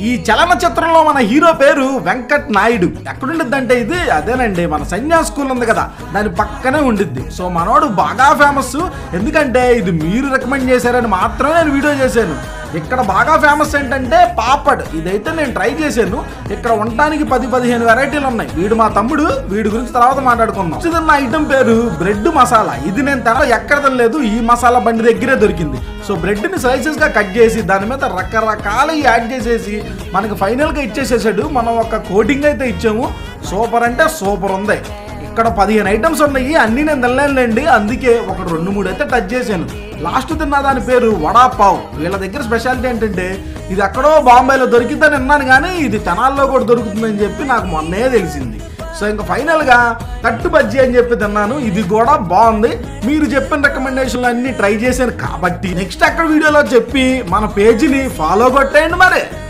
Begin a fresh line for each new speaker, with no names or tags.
ఈ చలనచిత్రంలో మన హీరో పేరు వెంకట్ నాయుడు. ఎక్కడుండిద్దంటే ఇది అదేనండి మన సన్యాస్ స్కూల్ ఉంది కదా, దాని పక్కనే ఉండిద్ది. సో మనోడు బాగా ఫేమస్. ఎందుకంటే ఇది మీరు రికమెండ్ చేశారని మాత్రమే నేను వీడియో చేశాను. ఇక్కడ బాగా ఫేమస్ ఏంటంటే పాపడ్. ఇదైతే నేను ట్రై చేశాను. ఇక్కడ ఉండటానికి 10-15 వెరైటీలు ఉన్నాయి. వీడు మా తమ్ముడు, వీడి గురించి తర్వాత మాట్లాడుకుందాం. చిన్న ఐటమ్ పేరు బ్రెడ్ మసాలా. ఇది నేను ఎక్కడ తినలేదు, ఈ మసాలా బండి దగ్గరే దొరికింది. సో బ్రెడ్ ని స్లైసెస్ గా కట్ చేసి దాని మీద రకరకాల యాడ్ చేసేసి మనకి ఫైనల్ గా ఇచ్చేసేసాడు. మనం ఒక కోటింగ్ అయితే ఇచ్చాము. సూపర్ అంటే సూపర్ ఉంది. ఇక్కడ 15 ఐటమ్స్ ఉన్నాయి, అన్నీ నేను తినలేనులేండి. అందుకే ఒక 2-3 అయితే టచ్ చేశాను. లాస్ట్ తిన్న దాని పేరు వడాపావ్. వీళ్ళ దగ్గర స్పెషాలిటీ ఏంటంటే ఇది ఎక్కడో బాంబేలో దొరికిద్దని విన్నాను, కానీ ఇది తెనాల్లో కూడా దొరుకుతుందని చెప్పి నాకు మొన్నే తెలిసింది. సో ఇంకా ఫైనల్గా తట్టు బజ్జీ అని చెప్పి తిన్నాను. ఇది కూడా బాగుంది. మీరు చెప్పిన రికమెండేషన్లు అన్నీ ట్రై చేశాను కాబట్టి నెక్స్ట్ అక్కడ వీడియోలో చెప్పి మన పేజీని ఫాలో కొట్టేయండి మరి.